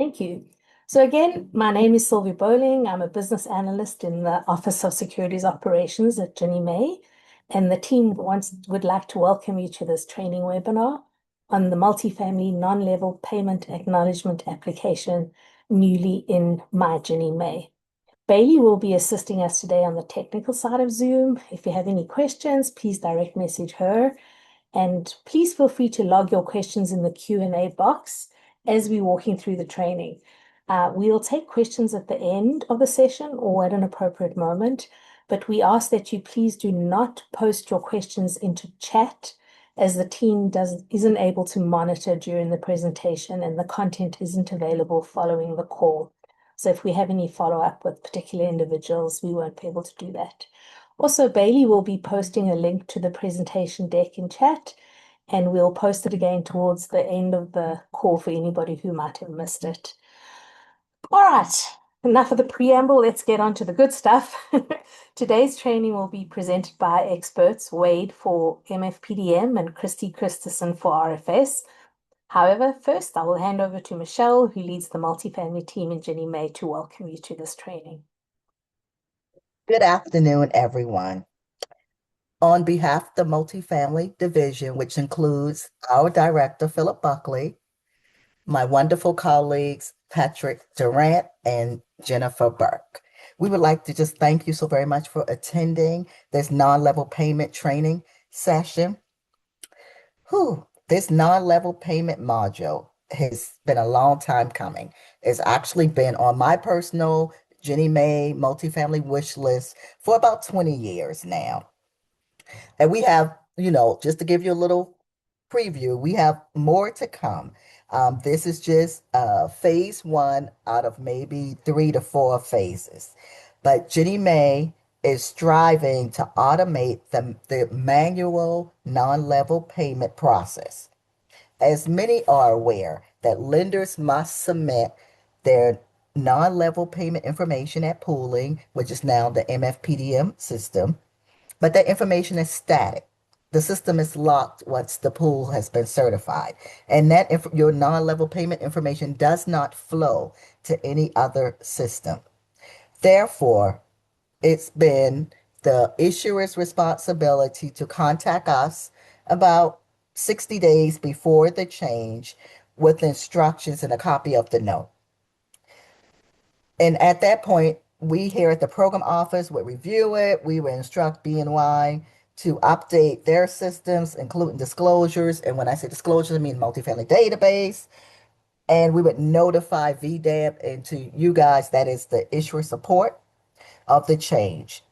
Thank you. So again, my name is Sylvie Bowling. I'm a business analyst in the Office of Securities Operations at MyGinnieMae, and the team would like to welcome you to this training webinar on the multifamily non-level payment acknowledgement application newly in MyGinnieMae. Bailey will be assisting us today on the technical side of Zoom. If you have any questions, please direct message her. And please feel free to log your questions in the Q&A box as we're walking through the training. We'll take questions at the end of the session or at an appropriate moment, but we ask that you please do not post your questions into chat, as the team isn't able to monitor during the presentation and the content isn't available following the call. So if we have any follow-up with particular individuals, we won't be able to do that. Also, Bailey will be posting a link to the presentation deck in chat, and we'll post it again towards the end of the call for anybody who might have missed it. All right, enough of the preamble. Let's get on to the good stuff. Today's training will be presented by experts Wade for MFPDM and Christy Christensen for RFS. However, first I will hand over to Michelle, who leads the multifamily team in MyGinnieMae, to welcome you to this training. Good afternoon, everyone. On behalf of the Multifamily Division, which includes our Director, Philip Buckley, my wonderful colleagues, Patrick Durant and Jennifer Burke, we would like to just thank you so very much for attending this non-level payment training session. This non-level payment module has been a long time coming. It's actually been on my personal MyGinnieMae multifamily wish list for about 20 years now. And we have, just to give you a little preview, we have more to come. This is just phase one out of maybe 3 to 4 phases. But MyGinnieMae is striving to automate the manual non-level payment process. As many are aware that lenders must submit their non-level payment information at pooling, which is now the MFPDM system, but that information is static. The system is locked once the pool has been certified, and that your non-level payment information does not flow to any other system. Therefore, it's been the issuer's responsibility to contact us about 60 days before the change with instructions and a copy of the note. And at that point, we here at the program office would review it. We would instruct BNY to update their systems, including disclosures. And when I say disclosures, I mean multifamily database. And we would notify VDAB and to you guys, that is the issuer support of the change.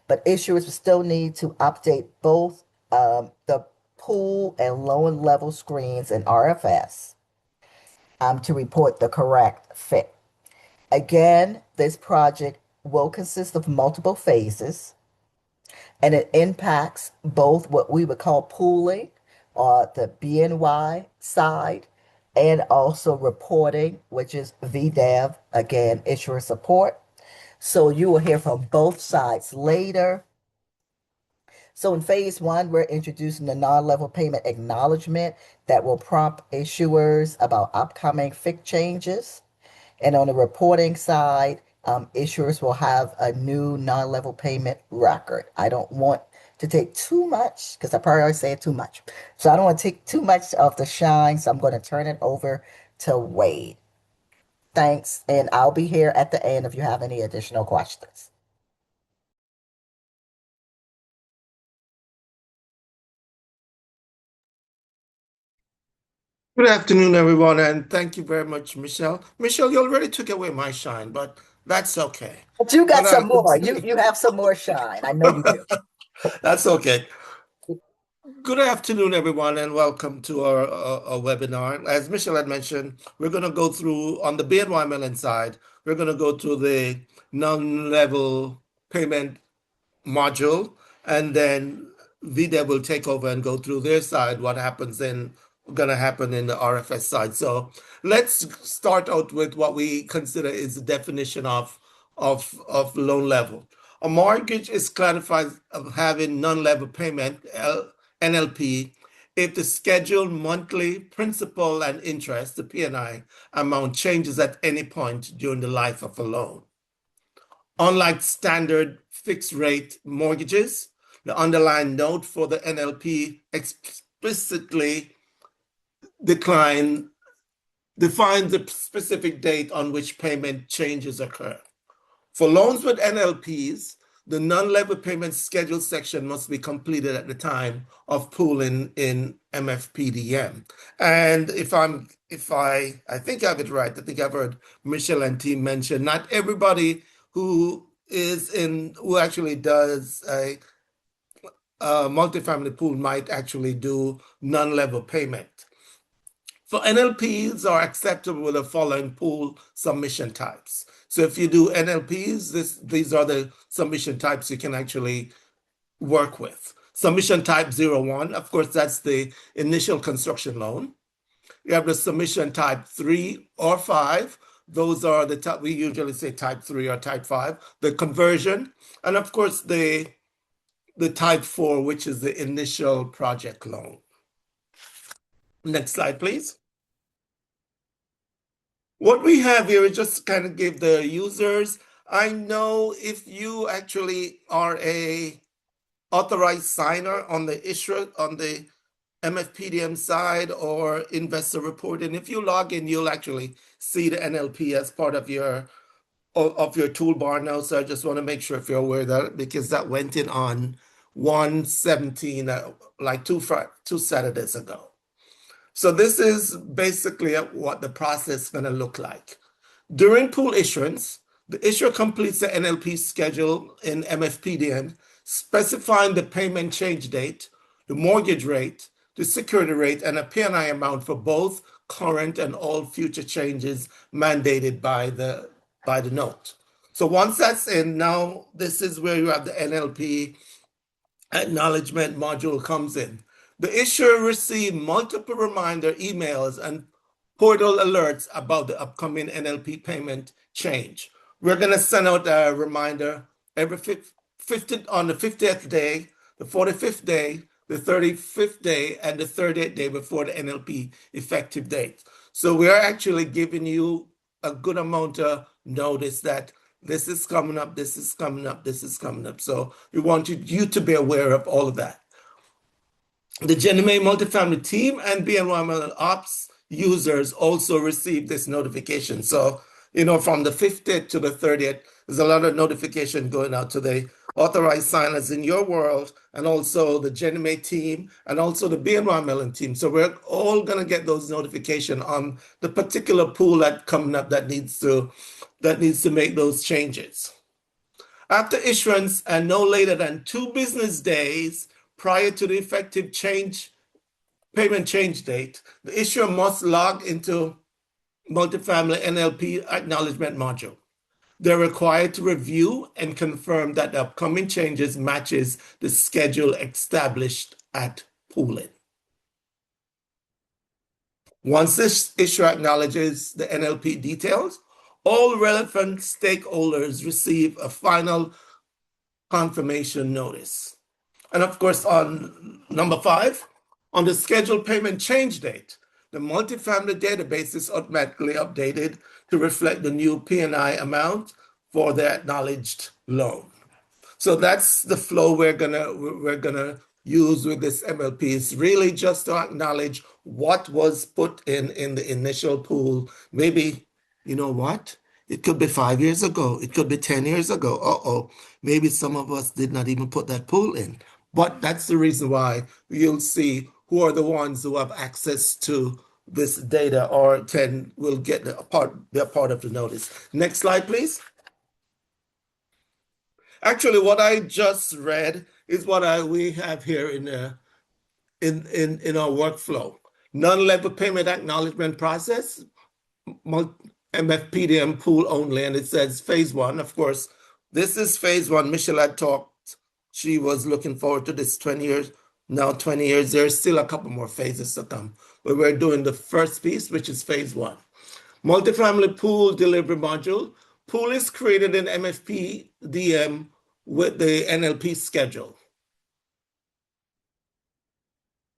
But issuers still need to update both the pool and loan level screens in RFS to report the correct fit. Again, this project will consist of multiple phases, and it impacts both what we would call pooling or the BNY side, and also reporting, which is VDAV, again, issuer support. So you will hear from both sides later. So in phase one, we're introducing the non-level payment acknowledgement that will prompt issuers about upcoming FIC changes. And on the reporting side, issuers will have a new non-level payment record. I don't want to take too much, because I probably already said too much. So I don't want to take too much of the shine, so I'm going to turn it over to Wade. Thanks, and I'll be here at the end if you have any additional questions. Good afternoon, everyone, and thank you very much, Michelle. Michelle, you already took away my shine, but that's okay. But you got some more. You have some more shine. I know you do. That's okay. Good afternoon, everyone, and welcome to our webinar. As Michelle had mentioned, we're going to go through, on the BNY Mellon side, we're going to go through the non-level payment module, and then VDEB will take over and go through their side, what happens in going to happen in the RFS side. So let's start out with what we consider is the definition of loan level. A mortgage is classified of having non-level payment, NLP, if the scheduled monthly principal and interest, the P&I amount, changes at any point during the life of a loan. Unlike standard fixed rate mortgages, the underlying note for the NLP explicitly defines the specific date on which payment changes occur. For loans with NLPs, the non-level payment schedule section must be completed at the time of pooling in MFPDM. And I think I have it right. I think I've heard Michelle and team mention not everybody who actually does a multifamily pool might actually do non-level payment. For NLPs are acceptable with the following pool submission types. So if you do NLPs, these are the submission types you can actually work with. Submission type 01, of course, that's the initial construction loan. You have the submission type 3 or 5. Those are the type, we usually say type 3 or type 5, the conversion. And of course, the type 4, which is the initial project loan. Next slide, please. What we have here is just kind of give the users. I know if you actually are a authorized signer on the issuer, on the MFPDM side or investor reporting, if you log in, you'll actually see the NLP as part of your toolbar now. So I just want to make sure if you're aware of that, because that went in on 1/17, like two Saturdays ago. So this is basically what the process is going to look like. During pool issuance, the issuer completes the NLP schedule in MFPDM, specifying the payment change date, the mortgage rate, the security rate, and a P&I amount for both current and all future changes mandated by the note. So once that's in, now this is where you have the NLP acknowledgement module comes in. The issuer received multiple reminder emails and portal alerts about the upcoming NLP payment change. We're going to send out a reminder every on the 50th day, the 45th day, the 35th day, and the 30th day before the NLP effective date. So we are actually giving you a good amount of notice that this is coming up, this is coming up, this is coming up. So we want you to be aware of all of that. The GinnieMae multifamily team and BNY Ops users also receive this notification. So, from the 50th to the 30th, there's a lot of notification going out to the authorized signers in your world, and also the GinnieMae team, and also the BNY team. So we're all going to get those notifications on the particular pool that coming up that needs to make those changes. After issuance and no later than 2 business days prior to the effective payment change date, the issuer must log into Multifamily NLP Acknowledgement module. They're required to review and confirm that the upcoming changes matches the schedule established at pooling. Once this issuer acknowledges the NLP details, all relevant stakeholders receive a final confirmation notice. And of course, on number 5, on the scheduled payment change date, the multifamily database is automatically updated to reflect the new P&I amount for the acknowledged loan. So that's the flow we're gonna use with this MLP. It's really just to acknowledge what was put in the initial pool. Maybe, you know what? It could be 5 years ago. It could be 10 years ago. Maybe some of us did not even put that pool in. But that's the reason why you'll see who are the ones who have access to this data or will get a part of the notice. Next slide, please. Actually, what I just read is what we have here in our workflow. Non-level payment acknowledgement process, MFPDM pool only, and it says phase 1. Of course, this is phase 1. Michelle had talked. She was looking forward to this 20 years. Now 20 years, there's still a couple more phases to come. But we're doing the first piece, which is phase 1. Multifamily pool delivery module. Pool is created in MFPDM with the NLP schedule.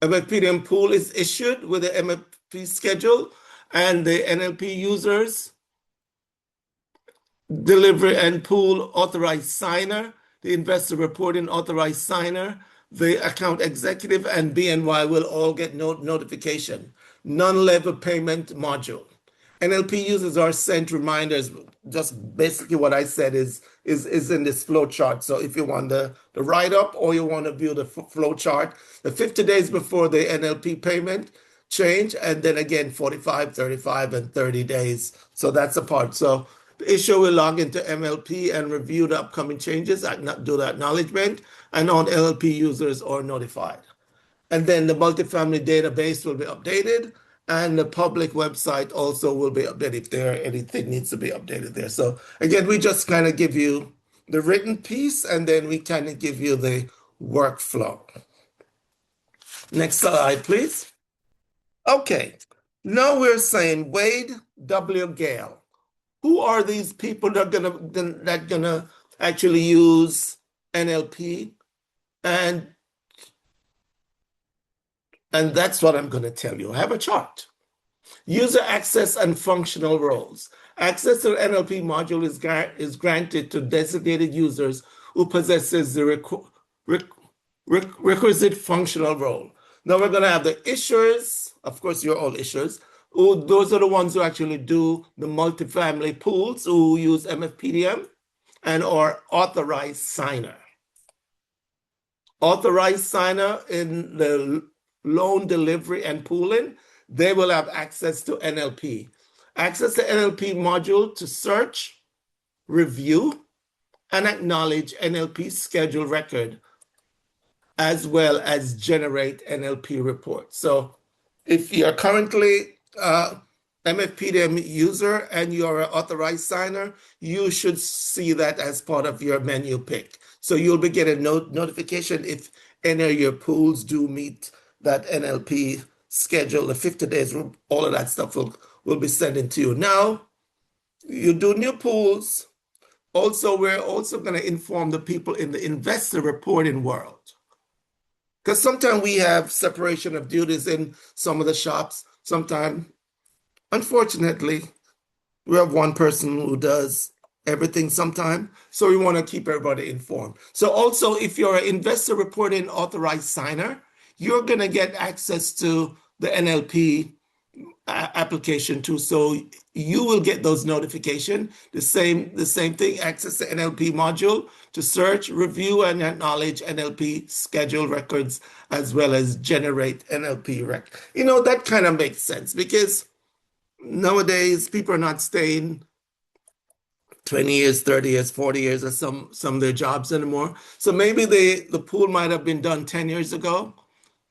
MFPDM pool is issued with the MFP schedule, and the NLP users, delivery and pool authorized signer, the investor reporting authorized signer, the account executive, and BNY will all get notification. Non-level payment module. NLP users are sent reminders. Just basically what I said is in this flow chart. So if you want the write-up or you want to view the flow chart, the 50 days before the NLP payment change, and then again 45, 35, and 30 days. So that's a part. So the issuer will log into MLP and review the upcoming changes, do the acknowledgement, and all NLP users are notified. And then the multifamily database will be updated, and the public website also will be updated if there anything needs to be updated there. So again, we just kind of give you the written piece, and then we kind of give you the workflow. Next slide, please. Okay, now we're saying Wade W. Gale. Who are these people that are gonna actually use NLP? And that's what I'm gonna tell you. I have a chart. User access and functional roles. Access to the NLP module is granted to designated users who possesses the requisite functional role. Now we're gonna have the issuers. Of course, you're all issuers. Those are the ones who actually do the multifamily pools, who use MFPDM, and or authorized signer. Authorized signer in the loan delivery and pooling, they will have access to NLP. Access to NLP module to search, review, and acknowledge NLP schedule record, as well as generate NLP reports. So if you're currently MFPDM user and you're an authorized signer, you should see that as part of your menu pick. So you'll be getting notification if any of your pools do meet that NLP schedule, the 50 days, all of that stuff will be sent to you. Now, you do new pools. Also, we're also going to inform the people in the investor reporting world. Because sometimes we have separation of duties in some of the shops. Sometimes, unfortunately, we have one person who does everything sometime. So we want to keep everybody informed. So also, if you're an investor reporting authorized signer, you're going to get access to the NLP application too. So you will get those notifications. The same thing, access the NLP module to search, review, and acknowledge NLP schedule records, as well as generate NLP rec. You know, that kind of makes sense because nowadays people are not staying 20 years, 30 years, 40 years at some of their jobs anymore. So maybe the pool might have been done 10 years ago.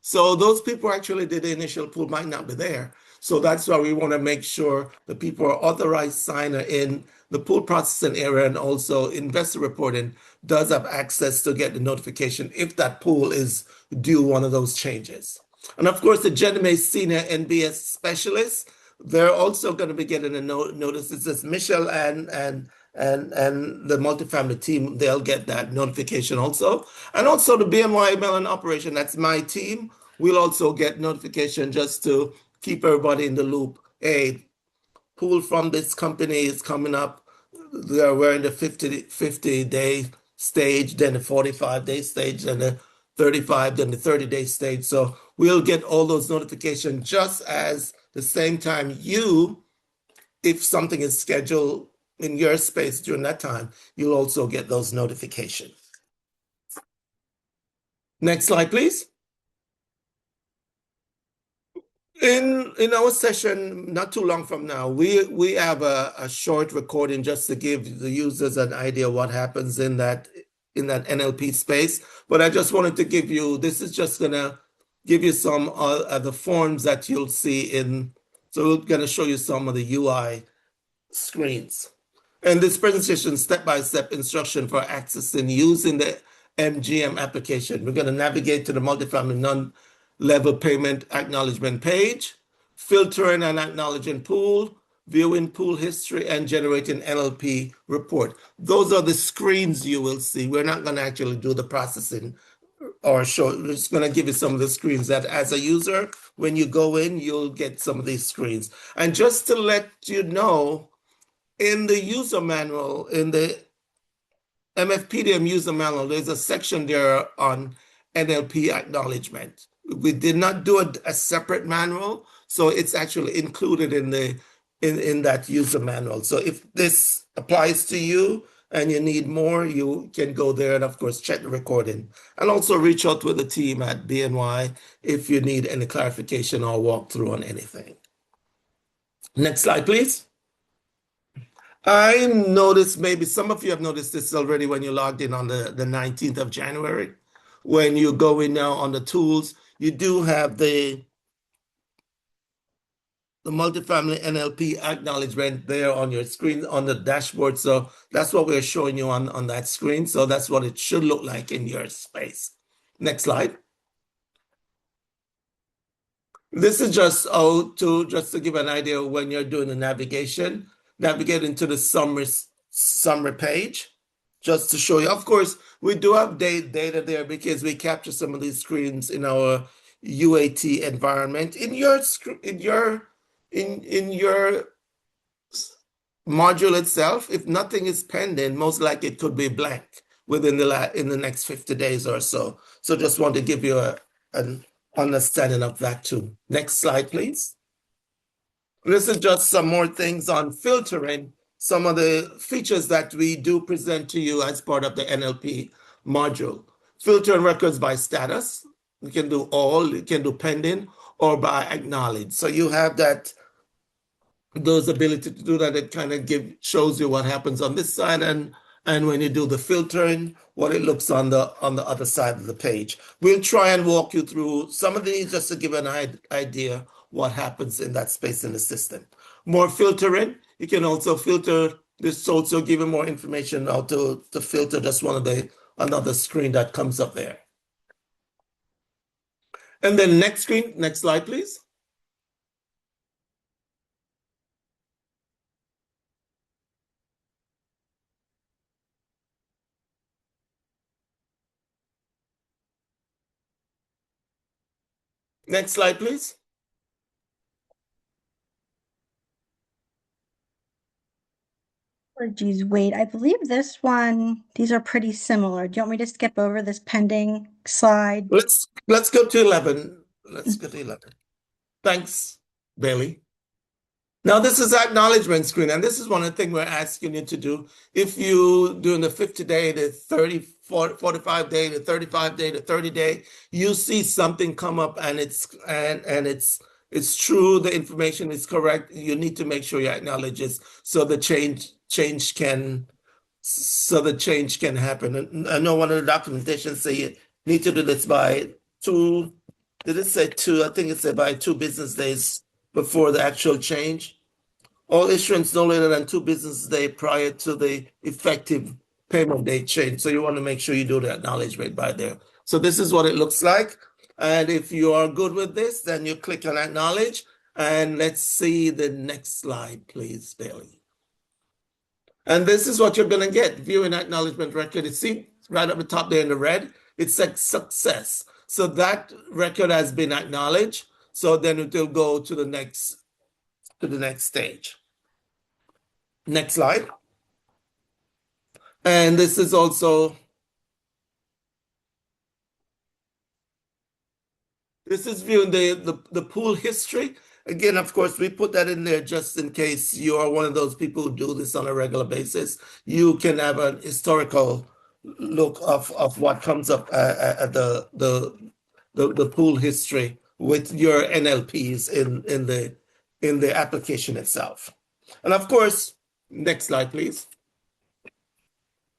So those people who actually did the initial pool might not be there. So that's why we want to make sure the people are authorized signer in the pool processing area, and also investor reporting does have access to get the notification if that pool is due one of those changes. And of course, the GenMA Senior NBS Specialists, they're also going to be getting a notice. It's just Michelle and the multifamily team, they'll get that notification also. And also the BNY Mellon operation, that's my team, we'll also get notification just to keep everybody in the loop. Hey, pool from this company is coming up. We're in the 50-day stage, then the 45-day stage, then the 35, then the 30-day stage. So we'll get all those notifications just as the same time if something is scheduled in your space during that time, you'll also get those notifications. Next slide, please. In our session, not too long from now, we have a short recording just to give the users an idea what happens in that NLP space. But I just wanted to give you, this is just gonna give you some of the forms that you'll see in, so we're gonna show you some of the UI screens. And this presentation, step-by-step instruction for accessing using the MGM application. We're going to navigate to the multifamily non-level payment acknowledgement page, filtering and acknowledging pool, viewing pool history, and generating NLP report. Those are the screens you will see. We're not going to actually do the processing It's going to give you some of the screens that as a user, when you go in, you'll get some of these screens. And just to let you know, in the user manual, in the MFPDM user manual, there's a section there on NLP acknowledgement. We did not do a separate manual, so it's actually included in the in that user manual. So if this applies to you and you need more, you can go there and of course check the recording. And also reach out with the team at BNY if you need any clarification or walkthrough on anything. Next slide, please. I noticed, maybe some of you have noticed this already when you logged in on the 19th of January. When you go in now on the tools, you do have the multifamily NLP acknowledgement there on your screen on the dashboard. So that's what we're showing you on that screen. So that's what it should look like in your space. Next slide. This is just just to give an idea when you're doing the navigation, navigate into the summary page, just to show you. Of course, we do have data there because we capture some of these screens in our UAT environment. In your module itself, if nothing is pending, most likely it could be blank within in the next 50 days or so. So just want to give you an understanding of that too. Next slide, please. This is just some more things on filtering, some of the features that we do present to you as part of the NLP module. Filtering records by status. You can do all, you can do pending, or by acknowledge. So you have those ability to do that. It kind of shows you what happens on this side, and when you do the filtering, what it looks on the other side of the page. We'll try and walk you through some of these just to give an idea what happens in that space in the system. More filtering. You can also filter this, also give you more information how to filter just another screen that comes up there. And then next screen, next slide, please. Next slide, please. Oh, geez, wait, I believe these are pretty similar. Do you want me to skip over this pending slide? Let's go to 11. Let's go to 11. Thanks, Bailey. Now this is acknowledgement screen, and this is one of the things we're asking you to do. If you doing the 50-day, the 45-day, the 35-day, the 30-day, you see something come up and it's true, the information is correct, you need to make sure you acknowledge it so the change can happen. And I know one of the documentations say you need to do this by two. Did it say two? I think it said by 2 business days before the actual change. All issuance no later than 2 business days prior to the effective payment date change. So you want to make sure you do the acknowledgement by there. So this is what it looks like. And if you are good with this, then you click on acknowledge. And let's see the next slide, please, Bailey. And this is what you're going to get. View an acknowledgement record. You see right up the top there in the red, it says success. So that record has been acknowledged. So then it will go to the next stage. Next slide. And this is also, this is viewing the pool history. Again, of course, we put that in there just in case you are one of those people who do this on a regular basis. You can have an historical look of what comes up at the pool history with your NLPs in the application itself. And of course, next slide, please.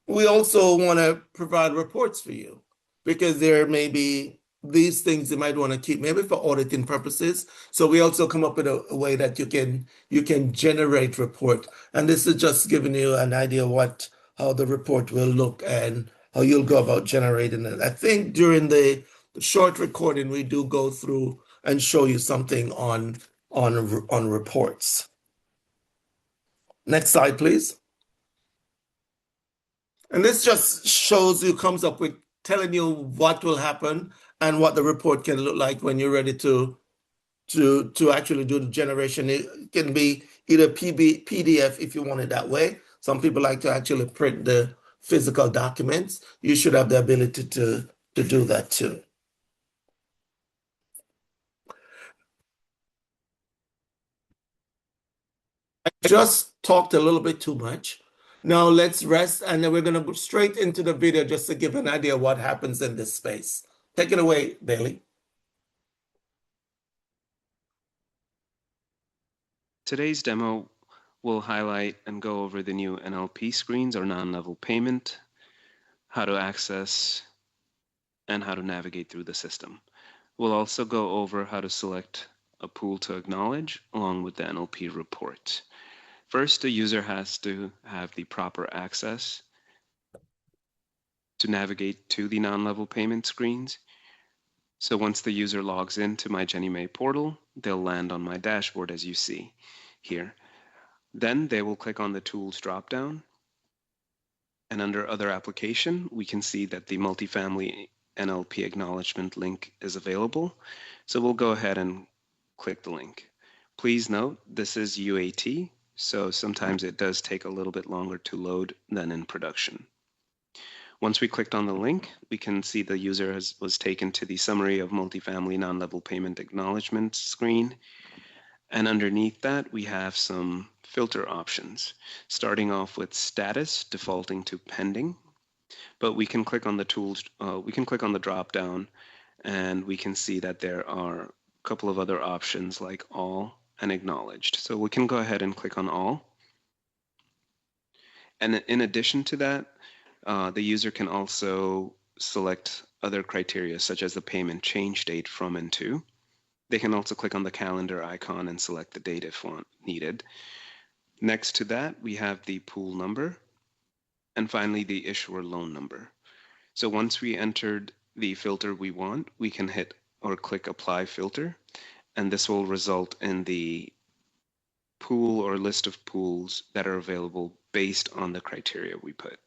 We also want to provide reports for you because there may be these things you might want to keep, maybe for auditing purposes. So we also come up with a way that you can generate report. And this is just giving you an idea how the report will look and how you'll go about generating it. I think during the short recording, we do go through and show you something on reports. Next slide, please. And this just shows you, comes up with telling you what will happen and what the report can look like when you're ready to actually do the generation. It can be either PDF if you want it that way. Some people like to actually print the physical documents. You should have the ability to do that too. I just talked a little bit too much. Now let's rest, and then we're going to go straight into the video just to give an idea of what happens in this space. Take it away, Bailey. Today's demo will highlight and go over the new NLP screens or non-level payment, how to access, and how to navigate through the system. We'll also go over how to select a pool to acknowledge along with the NLP report. First, the user has to have the proper access to navigate to the non-level payment screens. So once the user logs into MyGinnieMae portal, they'll land on my dashboard as you see here. Then they will click on the Tools dropdown, and under Other Application, we can see that the Multifamily NLP Acknowledgement link is available. So we'll go ahead and click the link. Please note, this is UAT, so sometimes it does take a little bit longer to load than in production. Once we clicked on the link, we can see the user was taken to the Summary of Multifamily Non-Level Payment Acknowledgements screen. And underneath that, we have some filter options, starting off with status, defaulting to pending. But we can click on the tools, we can click on the drop down, and we can see that there are a couple of other options like all and acknowledged. So we can go ahead and click on all. And in addition to that, the user can also select other criteria such as the payment change date from and to. They can also click on the calendar icon and select the date if needed. Next to that, we have the pool number, and finally the issuer loan number. So once we entered the filter we want, we can hit or click Apply Filter, and this will result in the pool or list of pools that are available based on the criteria we put.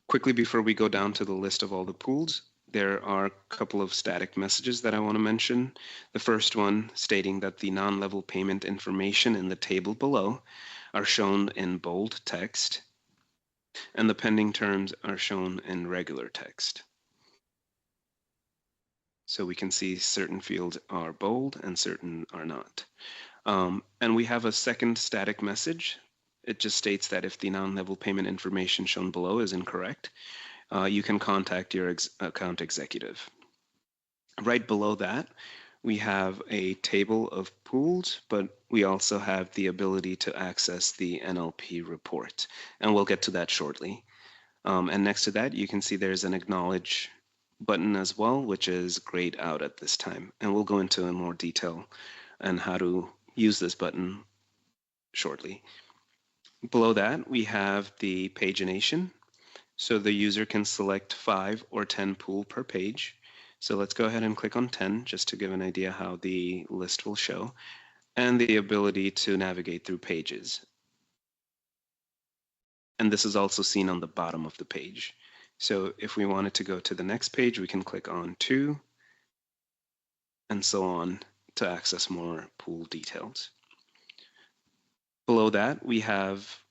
Quickly before we go down to the list of all the pools, there are a couple of static messages that I want to mention. The first one stating that the non-level payment information in the table below are shown in bold text, and the pending terms are shown in regular text. So we can see certain fields are bold and certain are not. And we have a second static message. It just states that if the non-level payment information shown below is incorrect, you can contact your account executive. Right below that, we have a table of pools, but we also have the ability to access the NLP report, and we'll get to that shortly. And next to that, you can see there's an acknowledge button as well, which is grayed out at this time, and we'll go into in more detail on how to use this button shortly. Below that, we have the pagination. So the user can select 5 or 10 pool per page. So let's go ahead and click on 10 just to give an idea how the list will show, and the ability to navigate through pages. And this is also seen on the bottom of the page. So if we wanted to go to the next page, we can click on 2 and so on to access more pool details. Below that, we have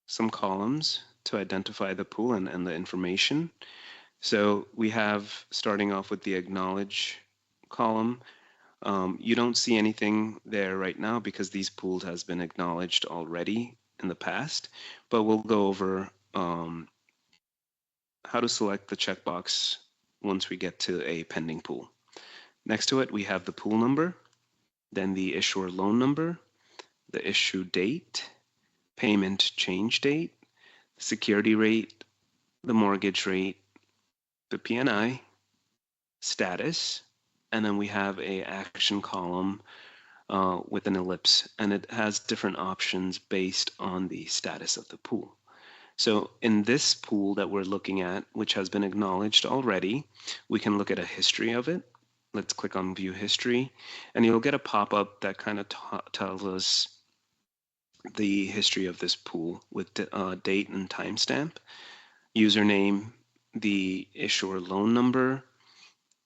some columns to identify the pool and the information. So we have, starting off with the acknowledge column, you don't see anything there right now because these pools has been acknowledged already in the past, but we'll go over how to select the checkbox once we get to a pending pool. Next to it, we have the pool number, then the issuer loan number, the issue date, payment change date, security rate, the mortgage rate, the P&I, status, and then we have a action column with an ellipse, and it has different options based on the status of the pool. So in this pool that we're looking at, which has been acknowledged already, we can look at a history of it. Let's click on View History, and you'll get a pop-up that kind of tells us the history of this pool with date and timestamp, username, the issuer loan number,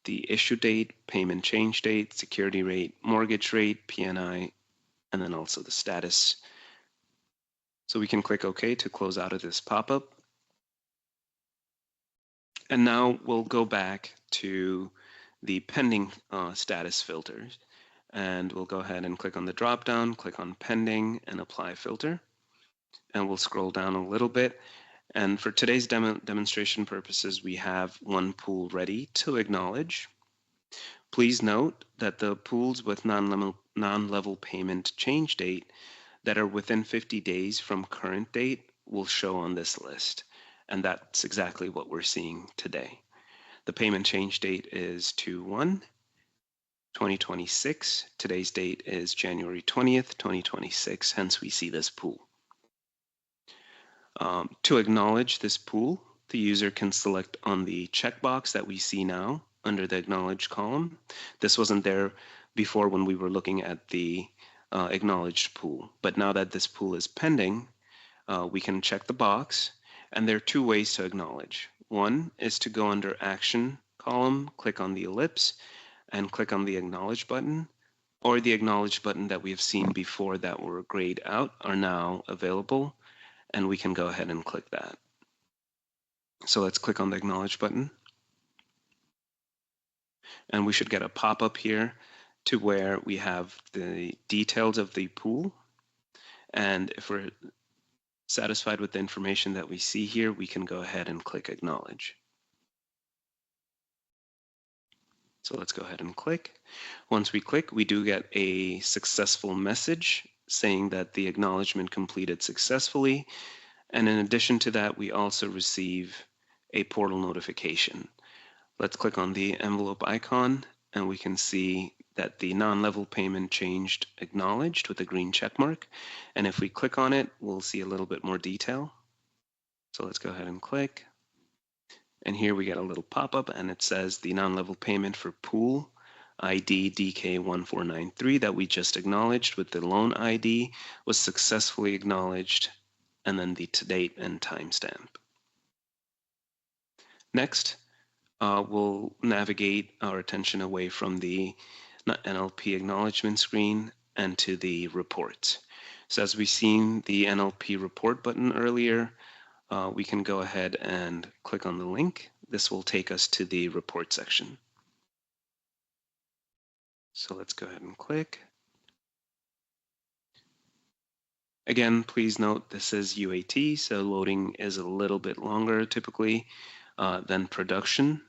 the issue date, payment change date, security rate, mortgage rate, PNI, and then also the status. So we can click OK to close out of this pop-up. And now we'll go back to the pending status filters. And we'll go ahead and click on the drop-down, click on pending, and apply filter. And we'll scroll down a little bit. And for today's demonstration purposes, we have one pool ready to acknowledge. Please note that the pools with non-level payment change date that are within 50 days from current date will show on this list. And that's exactly what we're seeing today. The payment change date is 2/1/2026. Today's date is January 20th, 2026, hence we see this pool. To acknowledge this pool, the user can select on the checkbox that we see now under the Acknowledge column. This wasn't there before when we were looking at the acknowledged pool, but now that this pool is pending, we can check the box, and there are two ways to acknowledge. One is to go under Action column, click on the ellipse, and click on the Acknowledge button, or the Acknowledge button that we have seen before that were grayed out are now available, and we can go ahead and click that. So let's click on the Acknowledge button. And we should get a pop-up here to where we have the details of the pool. And if we're satisfied with the information that we see here, we can go ahead and click Acknowledge. So let's go ahead and click. Once we click, we do get a successful message saying that the acknowledgement completed successfully. And in addition to that, we also receive a portal notification. Let's click on the envelope icon, and we can see that the non-level payment changed acknowledged with a green check mark. And if we click on it, we'll see a little bit more detail. So let's go ahead and click. And here we get a little pop-up, and it says the non-level payment for pool ID DK1493 that we just acknowledged with the loan ID was successfully acknowledged, and then the to date and timestamp. Next, we'll navigate our attention away from the NLP acknowledgement screen and to the reports. So as we've seen the NLP report button earlier, we can go ahead and click on the link. This will take us to the report section. So let's go ahead and click. Again, please note this is UAT, so loading is a little bit longer typically than production.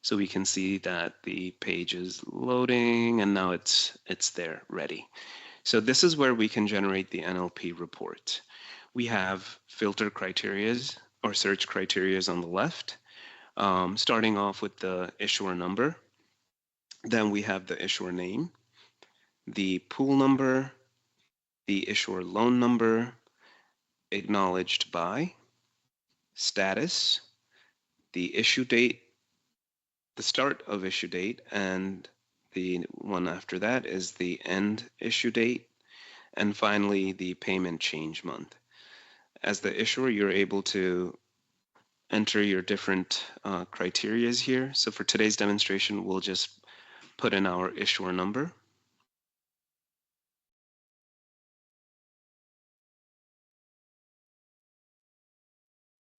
So we can see that the page is loading, and now it's there ready. So this is where we can generate the NLP report. We have filter criterias or search criterias on the left, starting off with the issuer number. Then we have the issuer name, the pool number, the issuer loan number, acknowledged by, status, the issue date, the start of issue date, and the one after that is the end issue date, and finally the payment change month. As the issuer, you're able to enter your different criterias here. So for today's demonstration, we'll just put in our issuer number.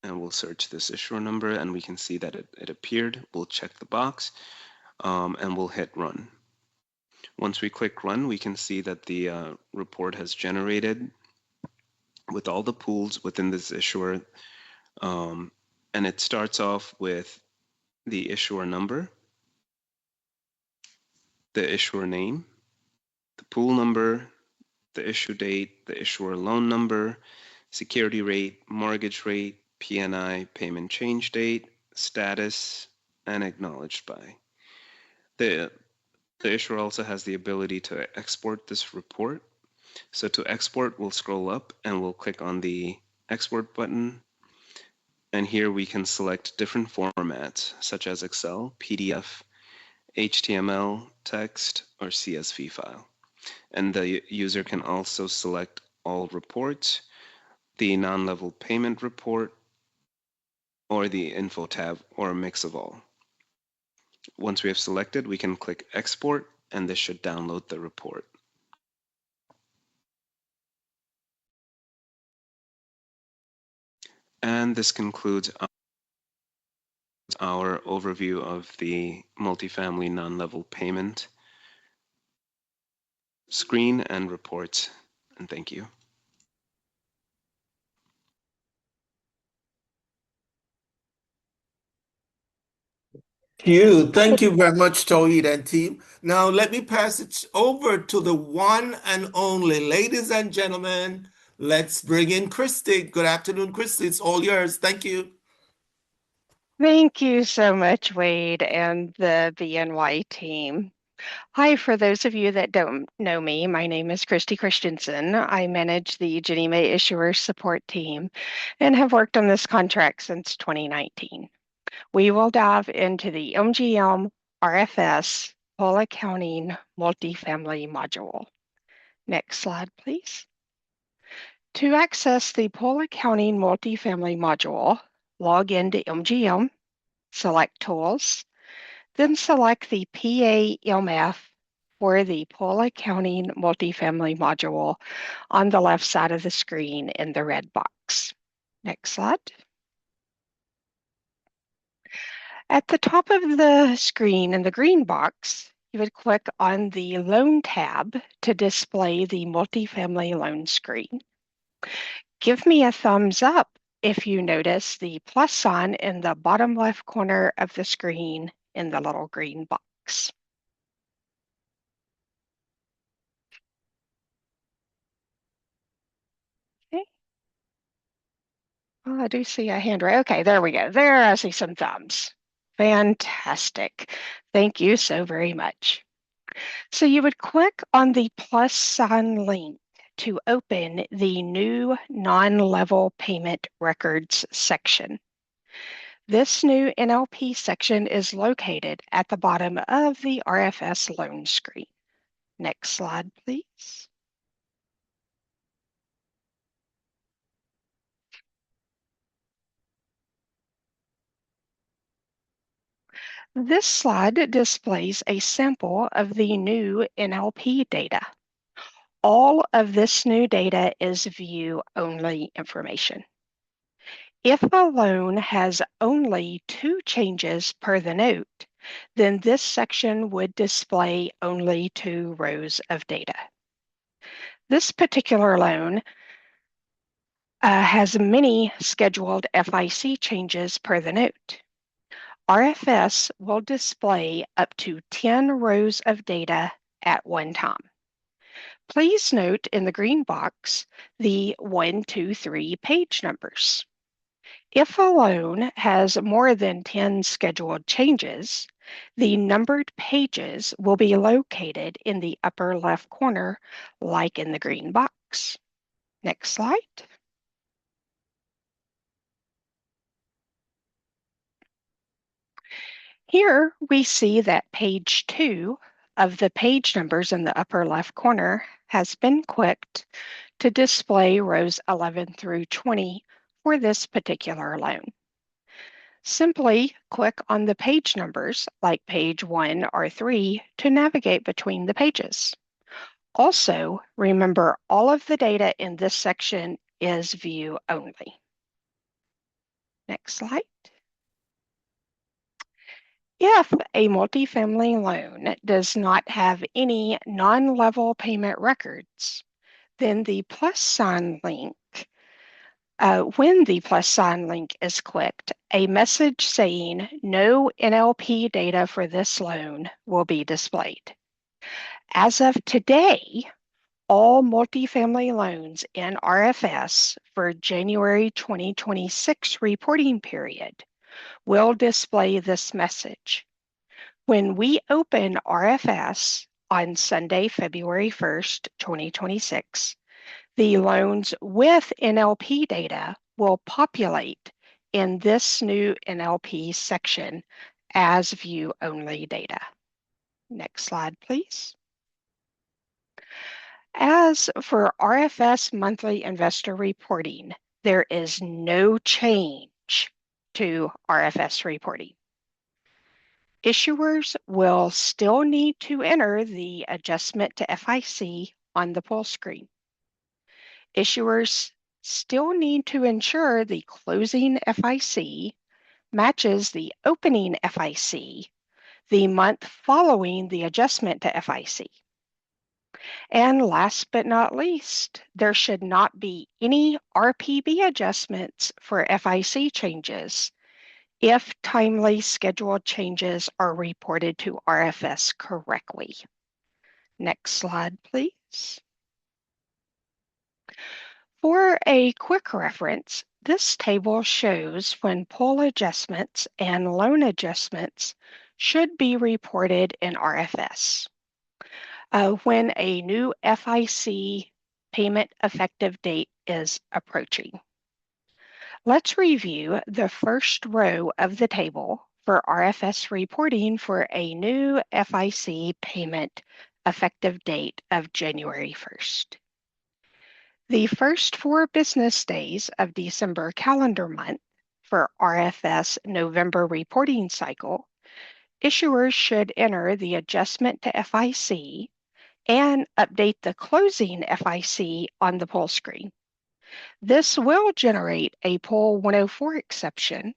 And we'll search this issuer number, and we can see that it appeared. We'll check the box, and we'll hit run. Once we click run, we can see that the report has generated with all the pools within this issuer. And it starts off with the issuer number, the issuer name, the pool number, the issue date, the issuer loan number, security rate, mortgage rate, PNI, payment change date, status, and acknowledged by. The issuer also has the ability to export this report. So to export, we'll scroll up and we'll click on the export button. And here we can select different formats such as Excel, PDF, HTML, text, or CSV file. And the user can also select all reports, the non-level payment report, or the Info tab, or a mix of all. Once we have selected, we can click Export, and this should download the report. And this concludes our overview of the multifamily non-level payment screen and reports. And thank you. Thank you very much, Tawhid and team. Now let me pass it over to the one and only, ladies and gentlemen. Let's bring in Christy. Good afternoon, Christy. It's all yours. Thank you. Thank you so much, Wade, and the BNY team. Hi, for those of you that don't know me, my name is Christy Christensen. I manage the GinnieMae Issuer Support Team and have worked on this contract since 2019. We will dive into the MGM RFS Full Accounting Multifamily module. Next slide, please. To access the Full Accounting Multifamily module, log into MGM, select Tools, then select the PAMF for the Full Accounting Multifamily module on the left side of the screen in the red box. Next slide. At the top of the screen in the green box, you would click on the Loan tab to display the multifamily loan screen. Give me a thumbs up if you notice the plus sign in the bottom left corner of the screen in the little green box. Okay. Oh, I do see a hand right. Okay, there we go. There, I see some thumbs. Fantastic. Thank you so very much. So you would click on the plus sign link to open the new non-level payment records section. This new NLP section is located at the bottom of the RFS loan screen. Next slide, please. This slide displays a sample of the new NLP data. All of this new data is view-only information. If a loan has only 2 changes per the note, then this section would display only 2 rows of data. This particular loan has many scheduled FIC changes per the note. RFS will display up to 10 rows of data at one time. Please note in the green box the 1, 2, 3 page numbers. If a loan has more than 10 scheduled changes, the numbered pages will be located in the upper left corner, like in the green box. Next slide. Here we see that page 2 of the page numbers in the upper left corner has been clicked to display rows 11 through 20 for this particular loan. Simply click on the page numbers like page 1 or 3 to navigate between the pages. Also, remember all of the data in this section is view only. Next slide. If a multifamily loan does not have any non-level payment records, then the plus sign link, when the plus sign link is clicked, a message saying no NLP data for this loan will be displayed. As of today, all multifamily loans in RFS for January 2026 reporting period will display this message. When we open RFS on Sunday, February 1st, 2026, the loans with NLP data will populate in this new NLP section as view-only data. Next slide, please. As for RFS monthly investor reporting, there is no change to RFS reporting. Issuers will still need to enter the adjustment to FIC on the pull screen. Issuers still need to ensure the closing FIC matches the opening FIC the month following the adjustment to FIC. And last but not least, there should not be any RPB adjustments for FIC changes if timely scheduled changes are reported to RFS correctly. Next slide, please. For a quick reference, this table shows when pull adjustments and loan adjustments should be reported in RFS. When a new FIC payment effective date is approaching. Let's review the first row of the table for RFS reporting for a new FIC payment effective date of January 1st. The first 4 business days of December calendar month for RFS November reporting cycle, issuers should enter the adjustment to FIC and update the closing FIC on the pull screen. This will generate a Pull 104 exception,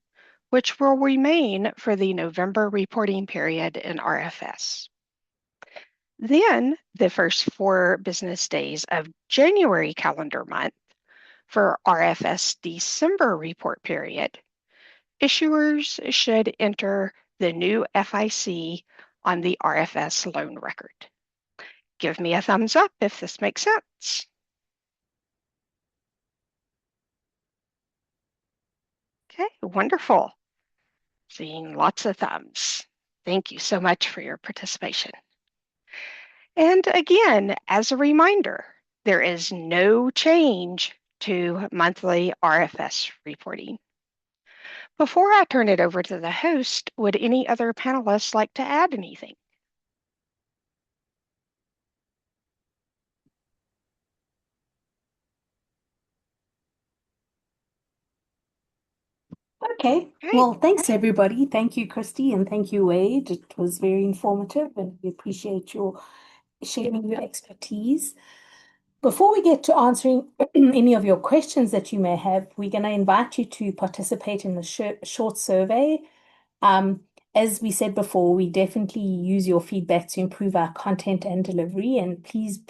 which will remain for the November reporting period in RFS. Then, the first 4 business days of January calendar month for RFS December report period, issuers should enter the new FIC on the RFS loan record. Give me a thumbs up if this makes sense. Okay, wonderful. Seeing lots of thumbs. Thank you so much for your participation. And again, as a reminder, there is no change to monthly RFS reporting. Before I turn it over to the host, would any other panelists like to add anything? Okay. Well, thanks everybody. Thank you, Christy, and thank you, Wade. It was very informative, and we appreciate your sharing your expertise. Before we get to answering any of your questions that you may have, we're going to invite you to participate in the short survey. As we said before, we definitely use your feedback to improve our content and delivery, and please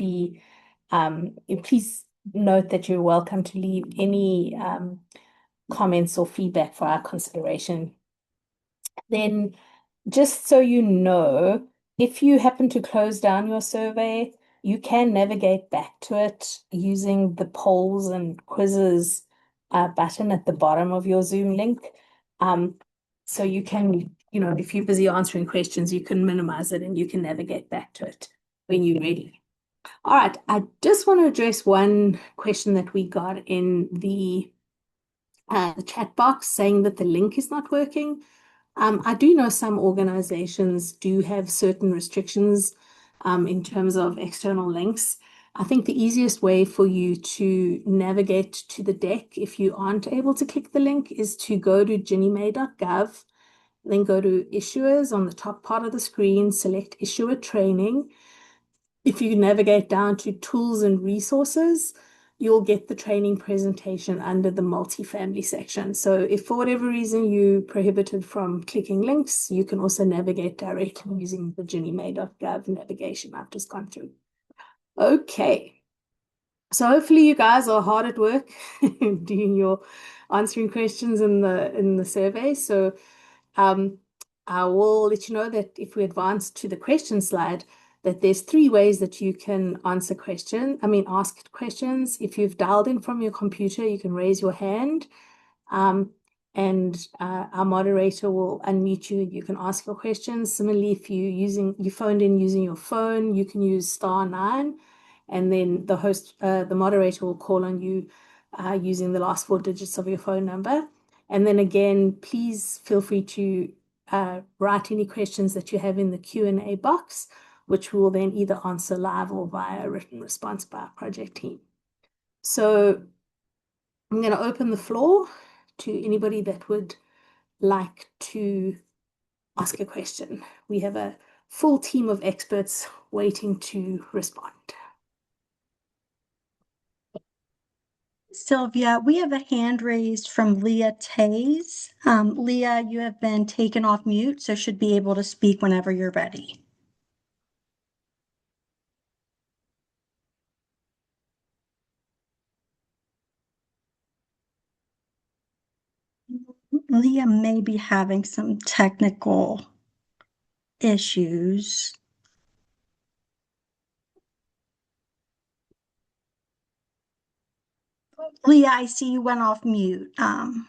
note that you're welcome to leave any comments or feedback for our consideration. Then, just so you know, if you happen to close down your survey, you can navigate back to it using the polls and quizzes button at the bottom of your Zoom link. So you can, if you're busy answering questions, you can minimize it and you can navigate back to it when you're ready. All right, I just want to address one question that we got in the chat box saying that the link is not working. I do know some organizations do have certain restrictions in terms of external links. I think the easiest way for you to navigate to the deck if you aren't able to click the link is to go to GinnieMae.gov, then go to Issuers on the top part of the screen, select Issuer Training. If you navigate down to Tools and Resources, you'll get the training presentation under the multifamily section. So if for whatever reason you're prohibited from clicking links, you can also navigate directly using the GinnieMae.gov navigation I've just gone through. Okay. So hopefully you guys are hard at work doing your answering questions in the survey. So I will let you know that if we advance to the question slide, that there's 3 ways that you can ask questions. If you've dialed in from your computer, you can raise your hand, and our moderator will unmute you. You can ask your questions. Similarly, if you phoned in using your phone, you can use *9, and then the moderator will call on you using the last 4 digits of your phone number. And then again, please feel free to write any questions that you have in the Q&A box, which we will then either answer live or via a written response by our project team. So I'm going to open the floor to anybody that would like to ask a question? We have a full team of experts waiting to respond. Sylvia, we have a hand raised from Leah Tays. Leah, you have been taken off mute, so should be able to speak whenever you're ready. Leah may be having some technical issues. Leah, I see you went off mute. And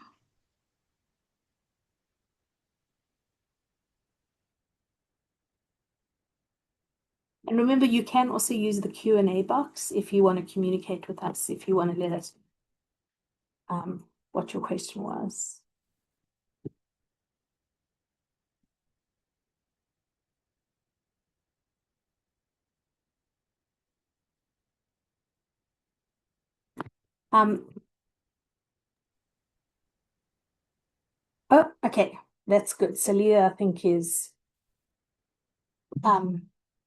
remember, you can also use the Q&A box if you want to communicate with us, if you want to let us what your question was. Oh, okay, that's good. So Leah, I think, is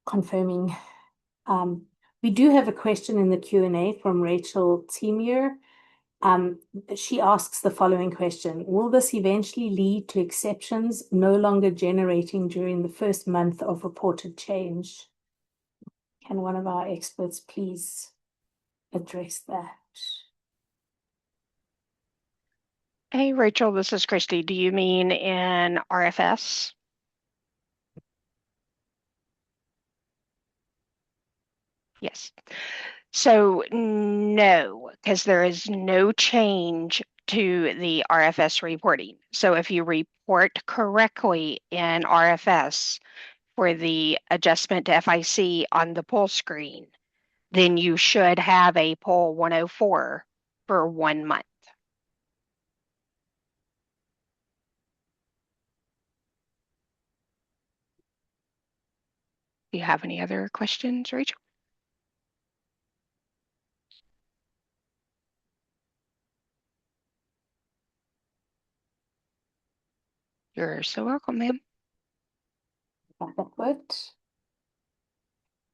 confirming. We do have a question in the Q&A from Rachel Temier. She asks the following question: will this eventually lead to exceptions no longer generating during the first month of reported change? Can one of our experts please address that? Hey, Rachel, this is Christy. Do you mean in RFS? Yes. So no, because there is no change to the RFS reporting. So if you report correctly in RFS for the adjustment to FIC on the pull screen, then you should have a pull 104 for 1 month. Do you have any other questions, Rachel? You're so welcome, ma'am.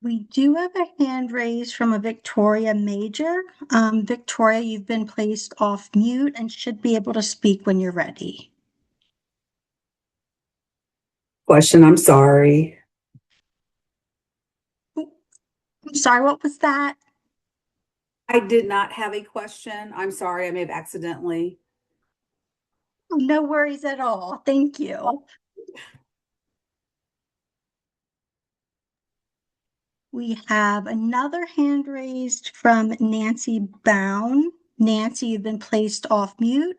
We do have a hand raised from a Victoria Major. Victoria, you've been placed off mute and should be able to speak when you're ready. Question, I'm sorry. I'm sorry, what was that? I did not have a question. I'm sorry, I may have accidentally. No worries at all. Thank you. We have another hand raised from Nancy Bown. Nancy, you've been placed off mute.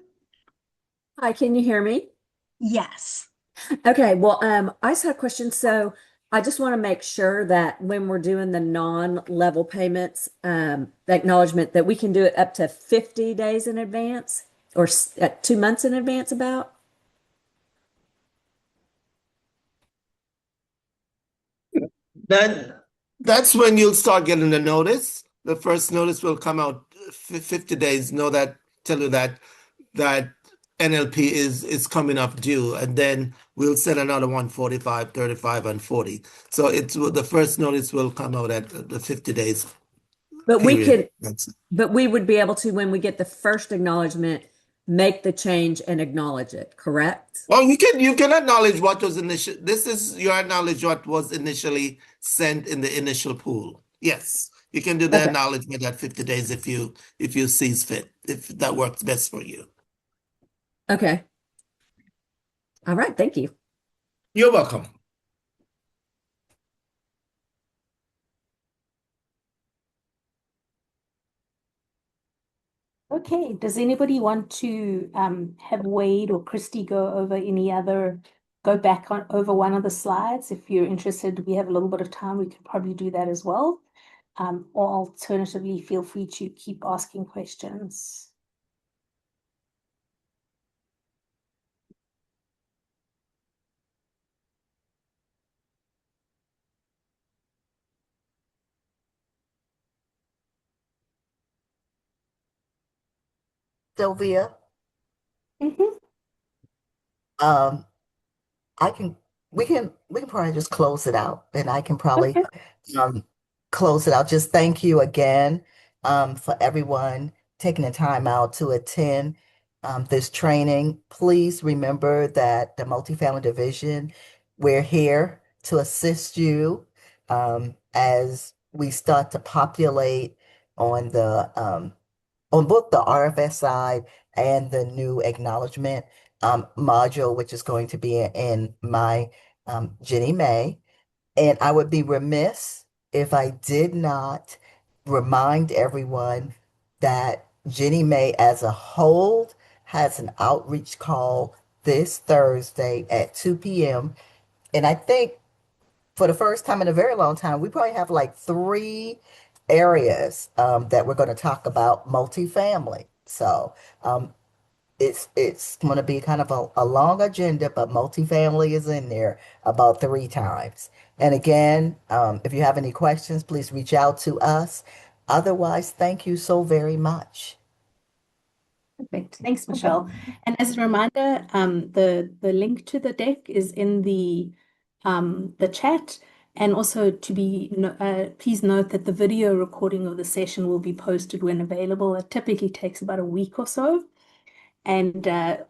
Hi, can you hear me? Yes. Okay, well, I just had a question. So I just want to make sure that when we're doing the non-level payments, the acknowledgement, that we can do it up to 50 days in advance or 2 months in advance about? That's when you'll start getting the notice. The first notice will come out 50 days. Tell you that NLP is coming up due, and then we'll send another one 45, 35, and 40. So the first notice will come out at the 50 days. But period. we would be able to, when we get the first acknowledgement, make the change and acknowledge it, correct? Well, you can acknowledge what was initial. This is you acknowledge what was initially sent in the initial pool. Yes, you can do the Okay. acknowledgement at 50 days if you sees fit, if that works best for you. Okay. All right, thank you. You're welcome. Okay, does anybody want to have Wade or Christy go back over one of the slides? If you're interested, we have a little bit of time, we could probably do that as well. Or alternatively, feel free to keep asking questions. Sylvia, Mm-hmm. Um, I can we can probably just close it out, and I can probably Okay. um close it out. Just thank you again for everyone taking the time out to attend this training. Please remember that the multifamily division, we're here to assist you as we start to populate on the on both the RFS side and the new acknowledgement module, which is going to be in my MyGinnieMae. And I would be remiss if I did not remind everyone that MyGinnieMae as a whole has an outreach call this Thursday at 2 p.m. And I think for the first time in a very long time, we probably have like three areas that we're going to talk about multifamily. So it's going to be kind of a long agenda, but multifamily is in there about three times. And again, if you have any questions, please reach out to us. Otherwise, thank you so very much. Perfect. Thanks, Michelle. And as a reminder, the link to the deck is in the chat. And also please note that the video recording of the session will be posted when available. It typically takes about a week or so. And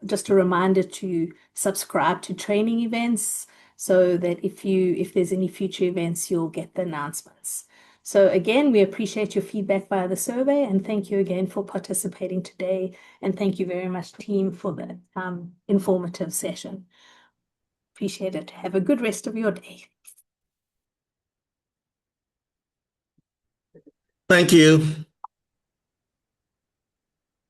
just a reminder to subscribe to training events so that if there's any future events, you'll get the announcements. So again, we appreciate your feedback via the survey, and thank you again for participating today. And thank you very much, team, for the informative session. Appreciate it. Have a good rest of your day. Thank you.